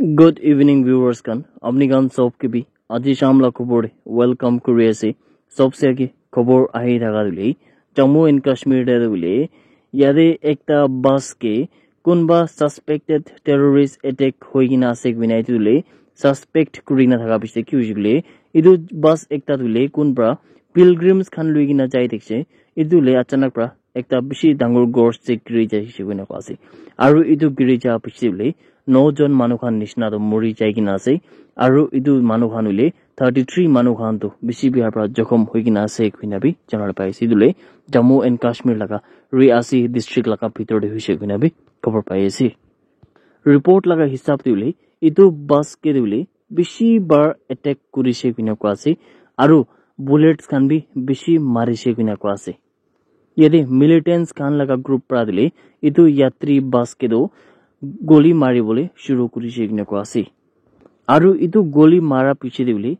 Good evening viewers kan apni kan sob ke bi aji sham la khobor welcome kuri ase sobse age khobor ahi thaga dule Jammu and Kashmir de dule yade ekta bus ke kunba suspected terrorist attack hoigina ase binai dule suspect kurina thaga bise ki ujule idu bus ekta dule kunbra pilgrims khan luigina jai dekse idule achanak pra ekta bishi dangor gors che kiri jai shibina ase aru idu giri ja bishi নজন মানুখান নিশনা তো মৰি যাই কিনা আছে আৰু ইদু মানুখানুলে 33 মানুখান তো বেছি বিহাৰ পৰা জখম হৈ কিনা আছে খুইনাবি জানাৰ পাইছি দুলে জম্মু এণ্ড কাশ্মীৰ লাগা ৰিয়াসি ডিস্ট্ৰিক্ট লাগা ভিতৰতে হৈছে খুইনাবি খবৰ পাইছি ৰিপৰ্ট লাগা হিচাপ দিলে ইদু বাস কে দিলে বেছি বাৰ এটেক কৰিছে কিনা কোৱাছে আৰু বুলেটস খান বি বেছি মাৰিছে কিনা কোৱাছে यदि मिलिटेंट्स खान लगा ग्रुप pra दिले इदु यात्री बस के दो गोली मारी बोले शुरू करिसे किने को आसी आरु इदु गोली मारा पिछे दिले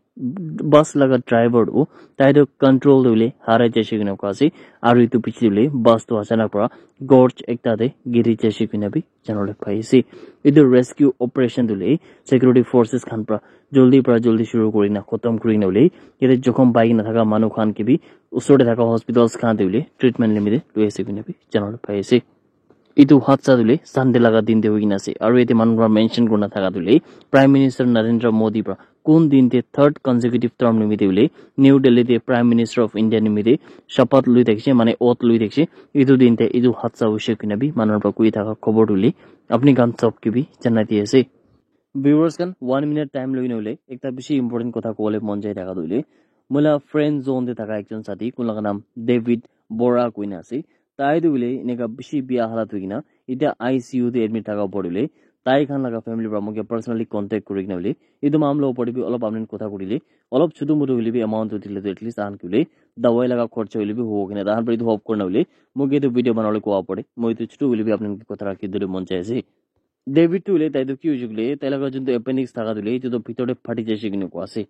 बस लगा ड्राइवर ओ ताइदो कंट्रोल दिले हारा जैसे किने को आसी आरु इदु पिछे दिले बस तो अचानक परा गोर्च एकता दे गिरी जैसे किने भी जनले पाइसी इदु रेस्क्यू ऑपरेशन दिले सिक्योरिटी फोर्सेस खान परा जल्दी शुरू करिना खत्म करिना बोले यदि जखम बाइक न थाका मानु खान के भी उसोडे थाका हॉस्पिटल्स खान दिले ट्रीटमेंट लिमिदे लुएसे किने भी जनले पाइसी इदु हादसा दुले संडे लगा दिन दे होगिना से और एते मानुरा मेंशन करना थाका दुले प्राइम मिनिस्टर नरेंद्र मोदी प्रा कोन दिन ते थर्ड कंसेक्युटिव टर्म निमिते उले न्यू दिल्ली ते प्राइम मिनिस्टर अफ इंडिया निमिते शपथ लुइ देखसे माने ओथ लुइ देखसे इदु दिन ते इदु हादसा होइसे किना भी मानुरा कुइ थाका खबर दुले अपनी गान सब के भी जन्नती है से व्यूअर्स कन 1 मिनट टाइम लइने उले एकटा बेसी इम्पोर्टेन्ट कथा कोले मन जाय थाका दुले मला फ्रेंड जोन दे थाका एकजन साथी कुनला नाम डेभिड बोरा कुइना से ताई दुले नेका बिशी बिया हालत हुइना इटा आईसीयू दे एडमिट थाका पडिले ताई खान लगा फैमिली ब्रा मके पर्सनली कांटेक्ट करिकना उले इदु मामला पडि बि अलप आपन कथा करिले अलप छुदु मुदु उले बि अमाउंट दिले तो एटलिस्ट आन किले दवाई लगा खर्च उले बि हो किना दान पडि होप करना उले मगे तो वीडियो बनाले को पडे মই तो छुदु उले बि आपन कथा राखि दिले मन चाइसे डेभिड टुले ताई तो कि हुजुले ताई लगा जन तो एपेंडिक्स थाका दिले इतो तो भितरे फाटि जाइसे किने को आसे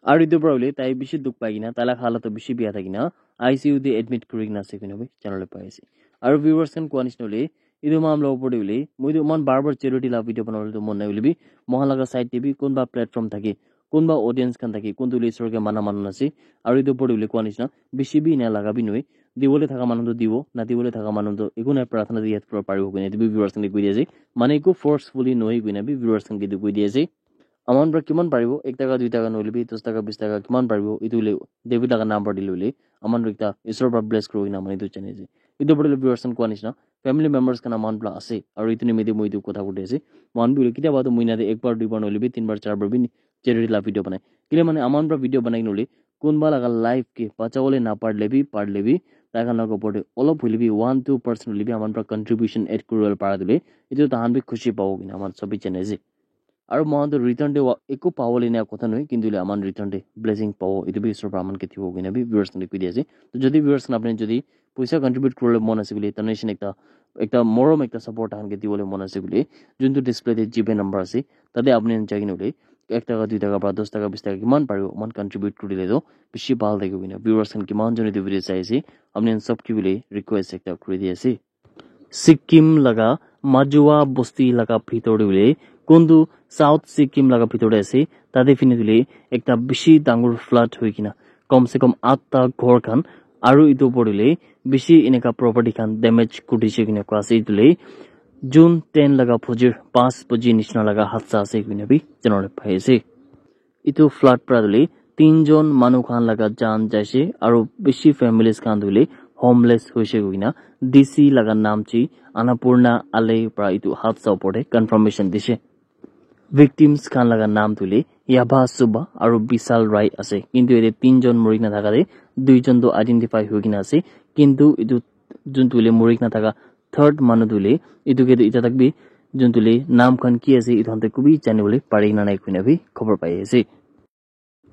আৰু ইটো প্ৰবলে তাই বেছি দুখ পাই কিনা তালা হালত বেছি বিয়া থাকিনা আইসিইউ দে এডমিট কৰি কিনা আছে কিনা চ্যানেলে পাইছে আৰু ভিউয়াৰ্স কেন কোৱানিছনলে ইটো মামলা ওপৰলে মই তো মন বাৰবাৰ চেৰিটি লা ভিডিও বনালে তো মন নাই উলিবি মহালাগা সাইট টিভি কোনবা প্ল্যাটফর্ম থাকে কোনবা অডিয়েন্স খান থাকে কোনটো লিসৰকে মানা আছে আৰু ইটো ওপৰলে কোৱানিছনা বেছি বি না লাগাবি নই দিবলে থাকা মানুহ দিব না দিবলে থাকা মানুহ একো নাই প্ৰাৰ্থনা দিয়াত পাৰিব কিনে দিবি ভিউয়ার্স কেন কৈ দিছে মানে একো ফোর্সফুলি নই কিনা বি ভিউয়ার্স কেন কৈ দিছে अमान ब्रा किमान पारिबो 1 টাকা 2 টাকা नलिबि 10 টাকা 20 টাকা किमान पारिबो इतुले डेभिड लगा नाम पडिलुले अमान रिक्ता ईश्वर ब्रा ब्लेस करो इना मनि तो चनेजे इदु पडिले व्यूअर्सन कोनिसना फैमिली मेंबर्स kana अमान ब्ला आसे और इतने मेदे मोइदु कथा गुटेसे मान बिले किता बातो मुइना दे एक बार दुई बार नलिबि 3 बार 4 बार बिन चेरिटी ला वीडियो बनाए किले माने अमान ब्रा वीडियो बनाइ नले कोनबा लगा लाइव के बचावले ना पाडलेबि ताका लगा पडे अलप होलिबि 1-2% लिबि अमान ब्रा कंट्रीब्यूशन एड करल पारा दिले इतु ताहान बि खुशी पाओ किना अमान सबै चनेजे আৰু মহন্ত ৰিটাৰ্ণ ডে একো পাৱলে না কথা নহয় কিন্তু আমান ৰিটাৰ্ণ ডে ব্লেসিং পাও ইটো বি ঈশ্বৰ ব্ৰাহ্মণ কে থিব গিনা বি ভিউয়ার্স নে কৈ দিছে তো যদি ভিউয়ার্স আপনি যদি পইচা কন্ট্রিবিউট করলে মন আছে বলি তনেশন একটা মৰম একটা সাপোর্ট আনকে দিবলে মন আছে বলি যোনটো ডিসপ্লেতে জিপে নাম্বার আছে তাতে আপনি জাগিন হলে 1 টাকা 2 টাকা বা 10 টাকা 20 টাকা কিমান পারিব মান কন্ট্রিবিউট কৰিলে তো বেছি ভাল লাগিব কিনা ভিউয়ার্স খান কিমান জনে দি ভিডিও চাইছে আপনি সব কি বলি রিকোয়েস্ট একটা কৰি দিছে सिक्किम लगा মাজুয়া বস্তি लगा ভিতরে বলে কোনটো সাউথ সিকিম লাগা ভিতরে আছে তাতে ফিনে দিলে একটা বেশি ডাঙৰ ফ্লাড হৈ কিনা কমসে কম 8টা ঘৰ খান আৰু ইটো পড়িলে বেশি এনেকা প্ৰপাৰ্টি খান ড্যামেজ কৰিছে কিনা কোৱাছে দিলে জুন 10 লাগা ফজৰ 5 বজি নিচনা লাগা হাদসা আছে কিনা বি জনলে পাইছে ইটো ফ্লাড প্ৰাদলে 3 জন মানুহ খান লাগা জান যাইছে আৰু বেশি ফ্যামিলিজ খান দিলে होमलेस होइसे गइना डीसी लगा नाम छि अन्नपूर्णा आले प्रा इतु हादसा पडे कन्फर्मेशन दिसे विक्टिम्स खान लगा नाम तुले याभा सुबा और विशाल राय আছে কিন্তু এতে 3 জন মৰিক না থাকা দে 2 জন তো আইডেন্টিফাই হৈ কিনা আছে কিন্তু ইতু যোন তুলে মৰিক না থাকা থার্ড মানু তুলে ইতু কে ইটা থাকবি যোন তুলে নাম খান কি আছে ইতন্তে কুবি জানিবলে পাৰি না নাই কইনা বি খবৰ পাই আছে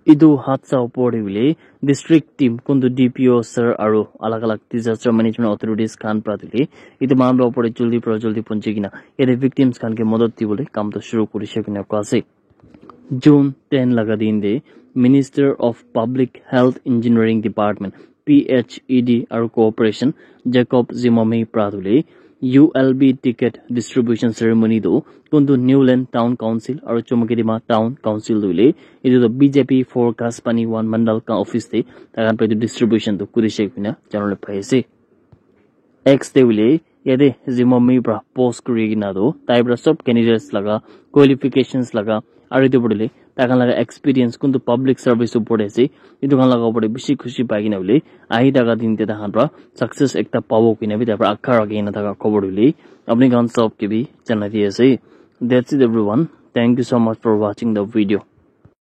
इदु हादसा पड़े बिले district team Kundu DPO sir और अलग अलग डिजास्टर मैनेजमेंट अथॉरिटीज खान प्रातिले इदु मामला पड़े जल्दी पहुंचे किना यदि विक्टिम्स खान के मदद दिबले काम तो शुरू करिसे किना कासे जून 10 लगा दिन the minister of public health engineering department PHED और कोऑपरेशन जैकब जिमोमी प्रातुले ULB ticket distribution ceremony do kundu Newland Town Council aru Chomokidima Town Council dule idu do BJP forecast pani one mandal ka office te takan pe distribution do kurise pina janole phaise X te wile yade zimami bra post kuri gina do taibra sob candidates laga qualifications laga aru te bodile takan laga experience kundu public service upore ase idu kan laga upore bishi khushi pagina wile ahi daga din te takan bra success ekta pabo kina bi tabra akhar agina daga khobor wile apni gan sob ke bi janai di ase that's it everyone thank you so much for watching the video